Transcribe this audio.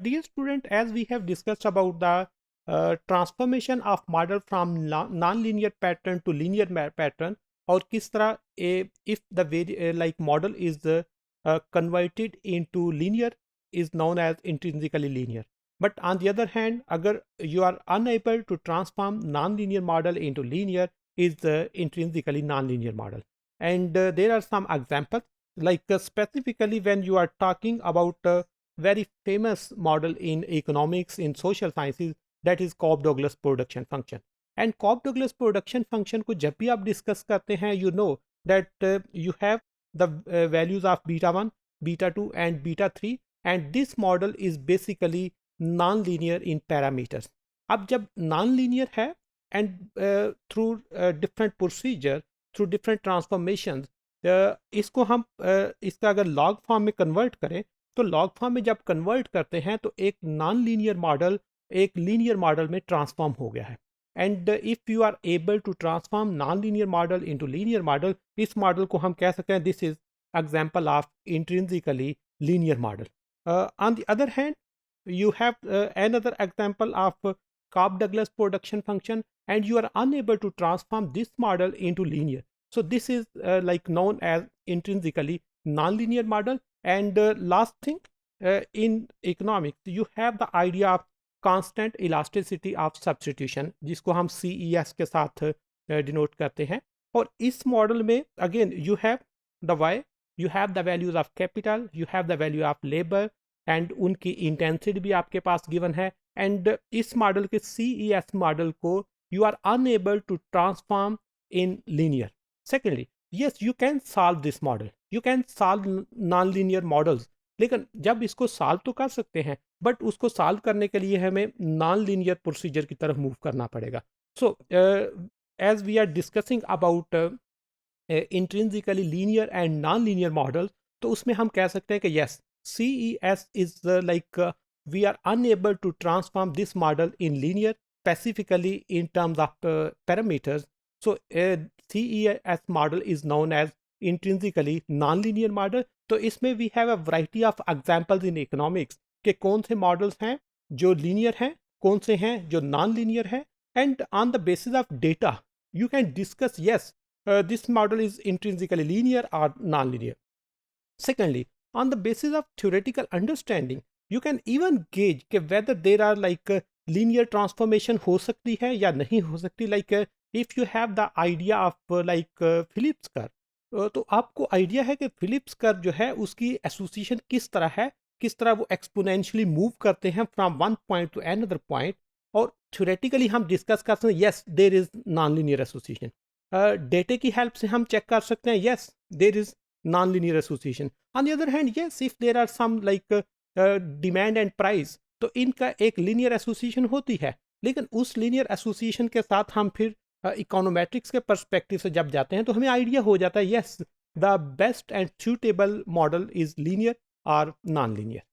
Dear student, as we have discussed about the transformation of model from non-linear pattern to linear pattern, और किस तरह if the like model is converted into linear is known as intrinsically linear. But on the other hand, अगर you are unable to transform non-linear model into linear is intrinsically non-linear model. And there are some examples like specifically when you are talking about very famous model in economics in social sciences, that is Cobb-Douglas production function. And Cobb-Douglas production function को जब भी आप discuss करते हैं, you know that you have the values of beta 1, beta 2 and beta 3, and this model is basically non-linear in parameters. अब जब non-linear है and through different procedure, through different transformations, इसको हम इसका अगर log form में convert करें, तो लॉग फॉर्म में जब कन्वर्ट करते हैं तो एक नॉन लीनियर मॉडल एक लीनियर मॉडल में ट्रांसफॉर्म हो गया है. And if you are able to transform non linear model into linear model, इस मॉडल को हम कह सकते हैं this is example of intrinsically linear model. On the other hand you have another example of Cobb-Douglas production function, and you are unable to transform this model into linear. So this is like known as intrinsically non-linear model. And last thing, in economics you have the idea of constant elasticity of substitution, जिसको हम CES के साथ denote करते हैं. और इस model में again you have the y, you have the values of capital, you have the value of labor, and उनकी इंटेंसिटी भी आपके पास गिवन है. एंड इस मॉडल के CES मॉडल को you are unable to transform in linear. Secondly, yes you can solve this model, you can solve non linear models, लेकिन जब इसको सॉल्व तो कर सकते हैं बट उसको सॉल्व करने के लिए हमें नॉन लीनियर प्रोसीजर की तरफ मूव करना पड़ेगा. So as we are discussing about intrinsically linear and non linear model, तो उसमें हम कह सकते हैं कि yes, CES is like we are unable to transform this model in linear, specifically in terms of parameters. So CES model is known as intrinsically non-linear model. तो इसमें we have a variety of examples in economics कि कौन से models हैं जो linear हैं, कौन से हैं जो non-linear हैं, and on the basis of data you can discuss yes this model is intrinsically linear or non-linear. Secondly, on the basis of theoretical understanding you can even gauge कि whether there are like linear transformation हो सकती है या नहीं हो सकती. like if you have the idea of like Phillips curve, तो आपको आइडिया है कि फिलिप्स कर्व जो है उसकी एसोसिएशन किस तरह है, किस तरह वो एक्सपोनेंशियली मूव करते हैं from one point to another point, और थ्योरेटिकली हम डिस्कस कर सकते हैं yes there is non linear association. Data की हेल्प से हम चेक कर सकते हैं yes there is non-linear association. On the other hand, yes, if there are some like demand and price, तो इनका एक linear association होती है, लेकिन उस linear association के साथ हम फिर econometrics के perspective से जब जाते हैं तो हमें आइडिया हो जाता है yes the best and suitable model is linear or non-linear.